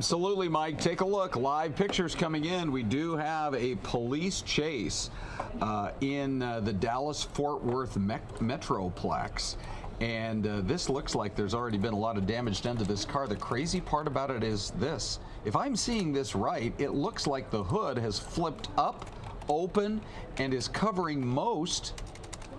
Absolutely, Mike. Take a look. Live pictures coming in. We do have a police chase in the Dallas-Fort Worth Metroplex. And this looks like there's already been a lot of damage done to this car. The crazy part about it is this. If I'm seeing this right, it looks like the hood has flipped up, open, and is covering most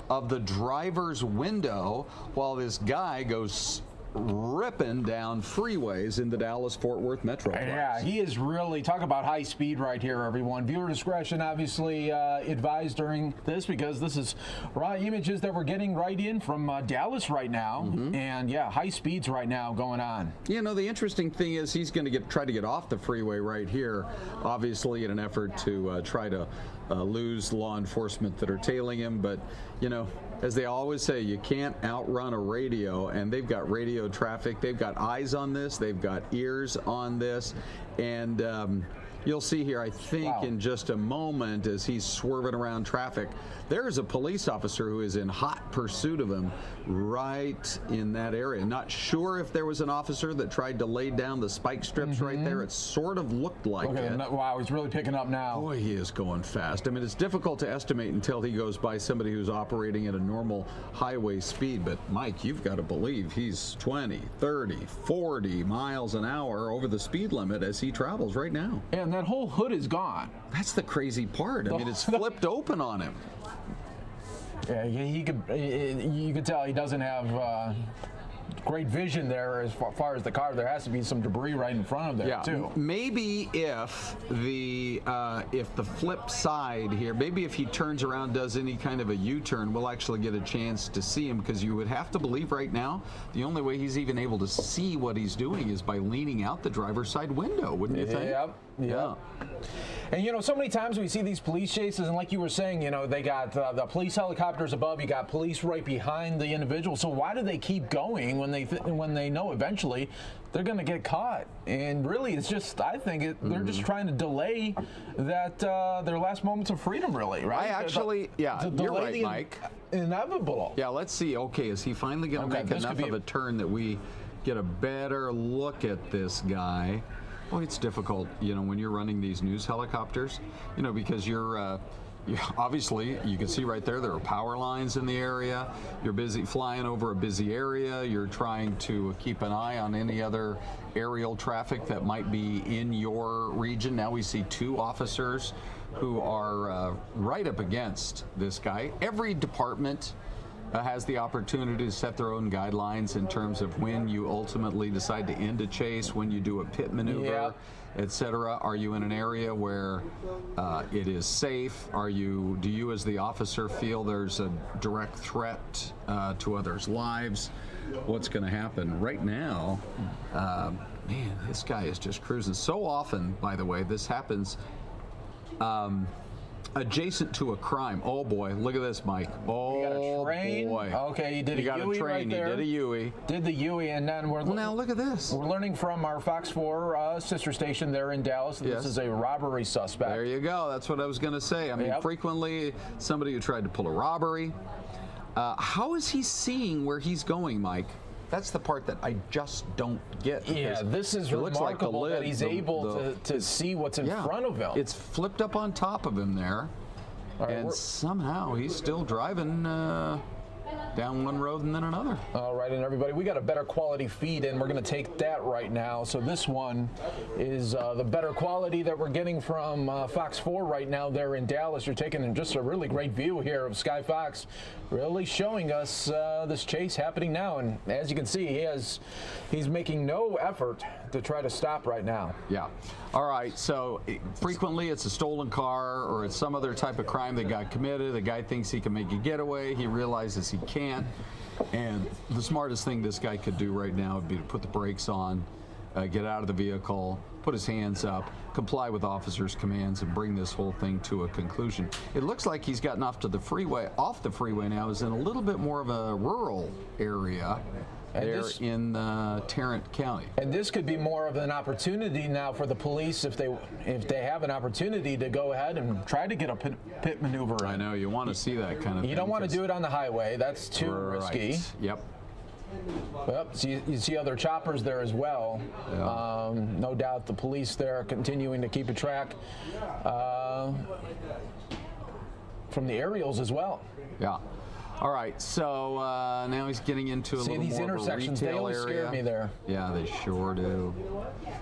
of the driver's window while this guy goes ripping down freeways in the Dallas-Fort Worth Metroplex. Yeah, he is really, talk about high speed right here, everyone. Viewer discretion obviously advised during this, because this is raw images that we're getting right in from Dallas right now. And yeah, high speeds right now going on. You know, the interesting thing is he's going to try to get off the freeway right here, obviously in an effort to try to lose law enforcement that are tailing him. But, you know, as they always say, you can't outrun a radio, and they've got radio traffic. They've got eyes on this. They've got ears on this. And you'll see here, I think, in just a moment, as he's swerving around traffic, there's a police officer who is in hot pursuit of him right in that area. Not sure if there was an officer that tried to lay down the spike strips right there. It sort of looked like it. Wow, he's really picking up now. Boy, he is going fast. I mean, it's difficult to estimate until he goes by somebody who's operating at a normal highway speed. But, Mike, you've got to believe he's 20, 30, 40 miles an hour over the speed limit as he travels right now. And that whole hood is gone. That's the crazy part. I mean, it's flipped open on him. Yeah, you could tell he doesn't have great vision there as far as the car. There has to be some debris right in front of there, too. Maybe if the flip side here, maybe if he turns around, does any kind of a U-turn, we'll actually get a chance to see him, because you would have to believe right now the only way he's even able to see what he's doing is by leaning out the driver's side window, wouldn't you think? Yep. Yeah. And, you know, so many times we see these police chases, and like you were saying, you know, they got the police helicopters above, you got police right behind the individual. So why do they keep going when they know eventually they're going to get caught? And really, it's just, I think they're just trying to delay that their last moments of freedom, really, right? You're right, Mike. Inevitable. Yeah, let's see. Okay, is he finally going to make enough of a turn that we get a better look at this guy? Well, it's difficult, you know, when you're running these news helicopters, you know, because you're obviously, you can see right there are power lines in the area. You're busy flying over a busy area. You're trying to keep an eye on any other aerial traffic that might be in your region. Now we see two officers who are right up against this guy. Every department has the opportunity to set their own guidelines in terms of when you ultimately decide to end a chase, when you do a pit maneuver, etc. Are you in an area where it is safe? Do you as the officer feel there's a direct threat to others' lives? What's going to happen? Right now, man, this guy is just cruising. So often, by the way, this happens adjacent to a crime. Oh boy, look at this, Mike. Oh, you got a train. Boy. Okay, you did a Huey right there. He did a Huey. Did the Huey, and then now look at this. We're learning from our Fox 4 sister station there in Dallas that this is a robbery suspect. There you go. That's what I was going to say. I mean, frequently somebody who tried to pull a robbery. How is he seeing where he's going, Mike? That's the part that I just don't get. Yeah, this is remarkable that he's able to see what's in front of him. It's flipped up on top of him there, and somehow he's still driving down one road and then another. All right, and everybody, we got a better quality feed, and we're going to take that right now. So this one is the better quality that we're getting from Fox 4 right now there in Dallas. You're taking just a really great view here of Sky Fox, really showing us this chase happening now. And as you can see, he's making no effort to try to stop right now. Yeah. All right, so frequently it's a stolen car or it's some other type of crime that got committed. The guy thinks he can make a getaway. He realizes he can't. And the smartest thing this guy could do right now would be to put the brakes on, get out of the vehicle, put his hands up, comply with officers' commands, and bring this whole thing to a conclusion. It looks like he's gotten off the freeway now, is in a little bit more of a rural area there in Tarrant County. And this could be more of an opportunity now for the police if they have an opportunity to go ahead and try to get a pit maneuver in. I know, you want to see that kind of thing. You don't want to do it on the highway. That's too risky. Yep. Yep, so you see other choppers there as well. Yeah. No doubt the police there continuing to keep a track from the aerials as well. Yeah. All right, so now he's getting into a little these more intersections, of a retail they always area. scare me there. Yeah, they sure do.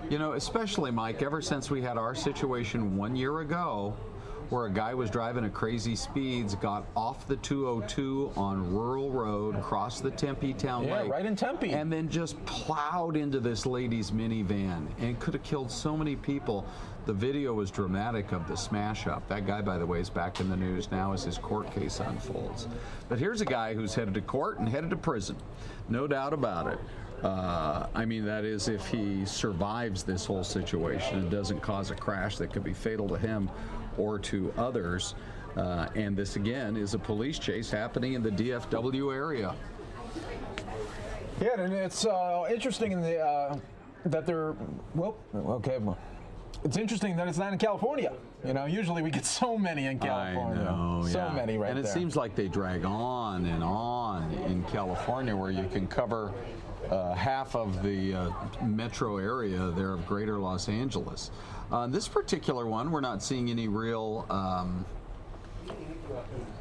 You know, especially, Mike, ever since we had our situation 1 year ago, where a guy was driving at crazy speeds, got off the 202 on Rural Road, crossed the Tempe Town Lake. Yeah, right in Tempe. And then just plowed into this lady's minivan and could have killed so many people. The video was dramatic of the smash up. That guy, by the way, is back in the news now as his court case unfolds. But here's a guy who's headed to court and headed to prison. No doubt about it. I mean, that is if he survives this whole situation and doesn't cause a crash that could be fatal to him or to others. And this, again, is a police chase happening in the DFW area. Yeah, and it's interesting in the that they're, well, okay, well, it's interesting that it's not in California. You know, usually we get so many in California. I know, so many right there. And it seems like they drag on and on in California, where you can cover half of the metro area there of greater Los Angeles. This particular one, we're not seeing any real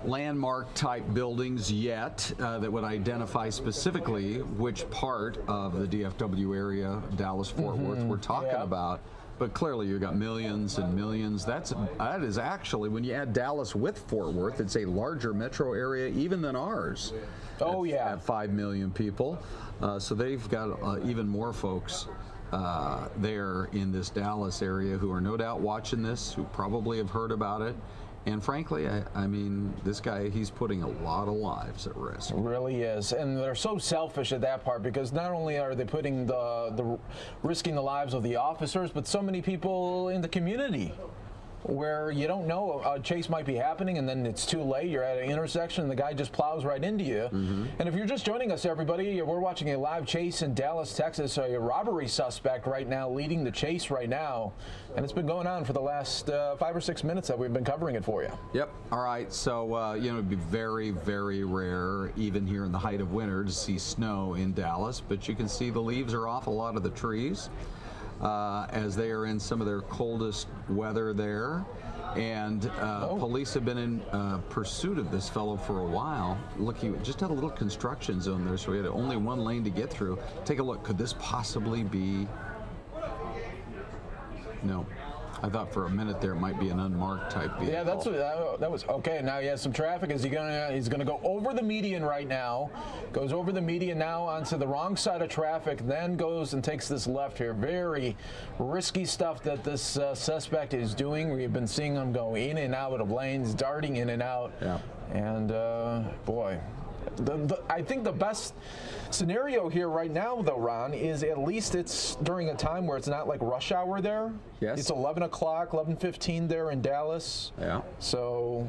landmark type buildings yet that would identify specifically which part of the DFW area, Dallas-Fort Worth, we're talking about. But clearly you've got millions and millions. That is actually, when you add Dallas with Fort Worth, it's a larger metro area even than ours. Oh, At 5 million people. So they've got even more folks there in this Dallas area who are no doubt watching this, who probably have heard about it. And frankly, I mean, this guy, he's putting a lot of lives at risk. It really is. And they're so selfish at that part, because not only are they putting the risking the lives of the officers, but so many people in the community where you don't know a chase might be happening, and then it's too late. You're at an intersection and the guy just plows right into you. And if you're just joining us, everybody, we're watching a live chase in Dallas, Texas. A robbery suspect right now leading the chase right now, and it's been going on for the last 5 or 6 minutes that we've been covering it for you. Yep. All right. So, you know, it'd be very, very rare, even here in the height of winter, to see snow in Dallas, but you can see the leaves are off a lot of the trees. As they are in some of their coldest weather there. And police have been in pursuit of this fellow for a while. Looking, just had a little construction zone there, so we had only one lane to get through. Take a look. Could this possibly be? No. I thought for a minute there it might be an unmarked type vehicle. Yeah, that's what that was. Okay, now he has some traffic. He's gonna go over the median right now. Goes over the median now onto the wrong side of traffic, then goes and takes this left here. Very risky stuff that this suspect is doing. We've been seeing him go in and out of lanes, darting in and out. Yeah. And boy, I think the best scenario here right now, though, Ron, is at least it's during a time where it's not like rush hour there. Yes. It's 11 o'clock, 11:15 there in Dallas. Yeah. So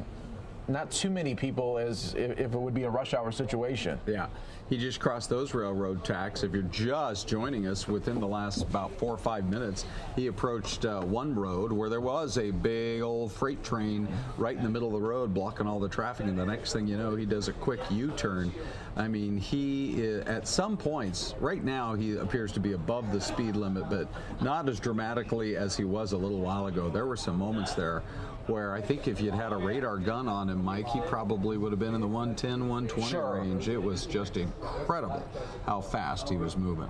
not too many people as if it would be a rush hour situation. Yeah. He just crossed those railroad tracks. If you're just joining us, within the last about 4 or 5 minutes, he approached one road where there was a big old freight train right in the middle of the road blocking all the traffic, and the next thing you know, he does a quick U-turn. I mean, he at some points, right now, he appears to be above the speed limit, but not as dramatically as he was a little while ago. There were some moments there where I think if you'd had a radar gun on him, Mike, he probably would have been in the 110, 120 range. It was just incredible how fast he was moving.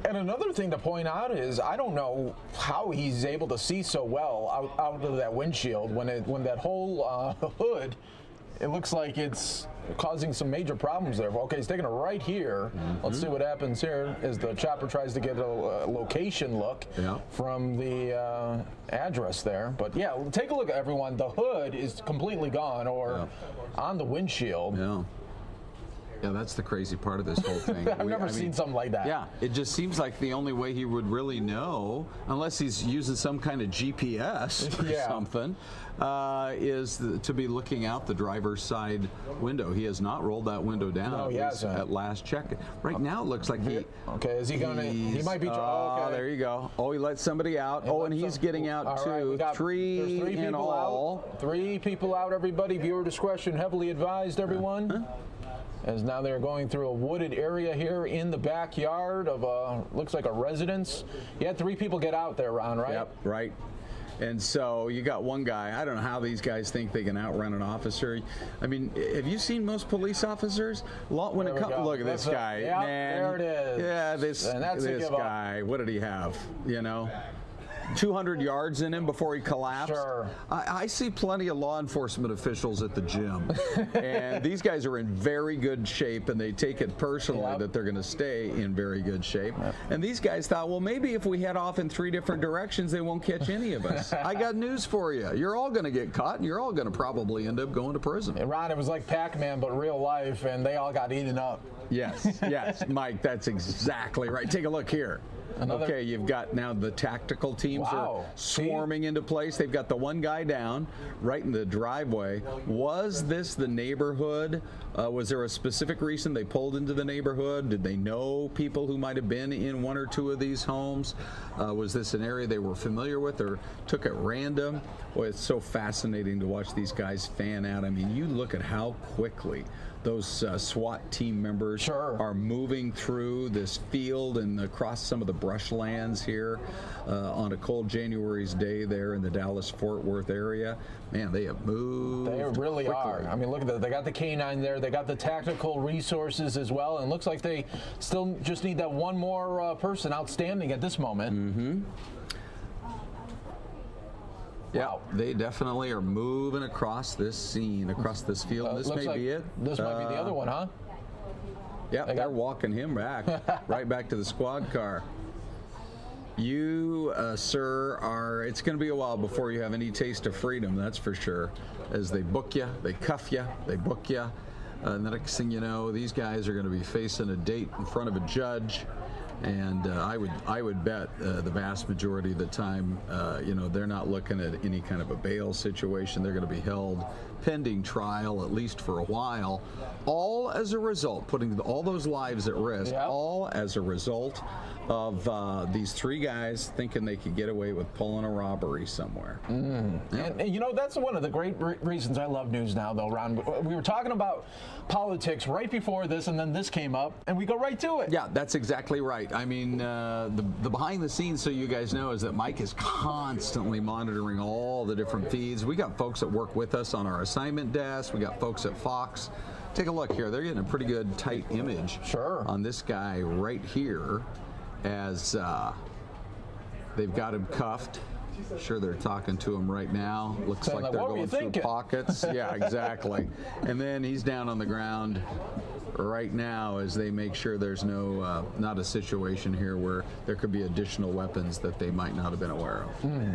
And another thing to point out is I don't know how he's able to see so well out of that windshield when that whole hood, it looks like it's causing some major problems there. Okay, he's taking it right here. Let's see what happens here as the chopper tries to get a location look from the address there. But yeah, take a look, everyone. The hood is completely gone, or on the windshield. Yeah. Yeah, that's the crazy part of this whole thing. I've never seen something like that. Yeah, it just seems like the only way he would really know, unless he's using some kind of GPS or something, is to be looking out the driver's side window. He has not rolled that window down. No, he hasn't. At last check. Right now, it looks like he. Okay, is he going to? He might be. Okay. There you go. Oh, he let somebody out. And he's getting out too. Right, three in all. 3 people out. Everybody, viewer discretion heavily advised. Everyone. as now they're going through a wooded area here in the backyard of looks like a residence. You had 3 people get out there, Ron, right? Yep, right. And so you got one guy. I don't know how these guys think they can outrun an officer. I mean, have you seen most police officers? When it comes, look at this guy. Yep, Man, there it is. Yeah, this guy. What did he have? You know, 200 yards in him before he collapsed. Sure. I see plenty of law enforcement officials at the gym, and these guys are in very good shape, and they take it personally that they're going to stay in very good shape. And these guys thought, well, maybe if we head off in 3 different directions, they won't catch any of us. I got news for you. You're all going to get caught, and you're all going to probably end up going to prison. And Ron, it was like Pac-Man, but real life, and they all got eaten up. Yes, Mike, that's exactly right. Take a look here. Okay, you've got now the tactical teams are swarming into place. They've got the one guy down right in the driveway. Was this the neighborhood? Was there a specific reason they pulled into the neighborhood? Did they know people who might have been in 1 or 2 of these homes? Was this an area they were familiar with or took at random? Boy, it's so fascinating to watch these guys fan out. I mean, you look at how quickly those SWAT team members are moving through this field and across some of the brushlands here on a cold January's day there in the Dallas-Fort Worth area. Man, they have moved. They really quickly. are. I mean, look at that. They got the K-9 there. They got the tactical resources as well. And it looks like they still just need that one more person outstanding at this moment. Mm-hmm. Yeah, they definitely are moving across this scene, across this field. This may be it. This might be the other one, huh? Yeah, they're walking him back, right back to the squad car. You, sir, it's going to be a while before you have any taste of freedom, that's for sure. As they book you, they cuff you, they book you. And the next thing you know, these guys are going to be facing a date in front of a judge. And I would bet the vast majority of the time, they're not looking at any kind of a bail situation. They're going to be held pending trial, at least for a while, all as a result, putting all those lives at risk, all as a result of these 3 guys thinking they could get away with pulling a robbery somewhere. And that's one of the great reasons I love News Now, though, Ron. We were talking about politics right before this, and then this came up, and we go right to it. Yeah, that's exactly right. I mean, the behind the scenes, so you guys know, is that Mike is constantly monitoring all the different feeds. We got folks that work with us on our assignment desk. We got folks at Fox. Take a look here. They're getting a pretty good tight image on this guy right here as they've got him cuffed. Sure, they're talking to him right now. Looks like they're going through pockets. Yeah, exactly. And then he's down on the ground right now as they make sure there's not a situation here where there could be additional weapons that they might not have been aware of.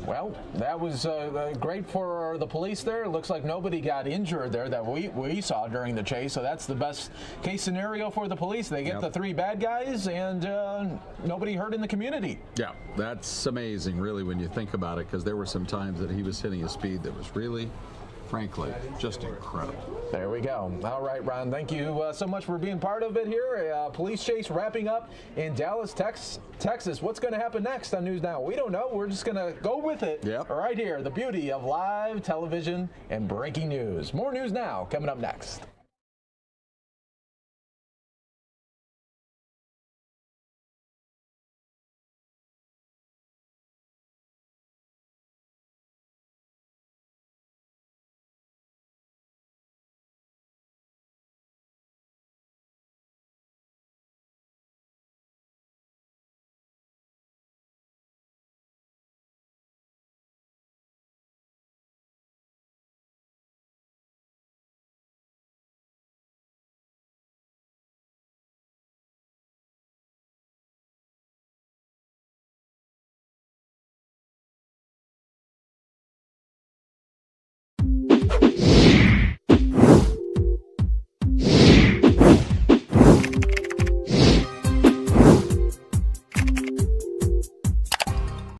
Well, that was great for the police there. It looks like nobody got injured there that we saw during the chase, so that's the best case scenario for the police. They get the 3 bad guys and nobody hurt in the community. Yeah, that's amazing, really, when you think about it, because there were some times that he was hitting a speed that was really, frankly, just incredible. There we go. All right, Ron, thank you so much for being part of it here. Police chase wrapping up in Dallas, Texas. What's going to happen next on News Now? We don't know. We're just going to go with it right here. The beauty of live television and breaking news. More News Now coming up next.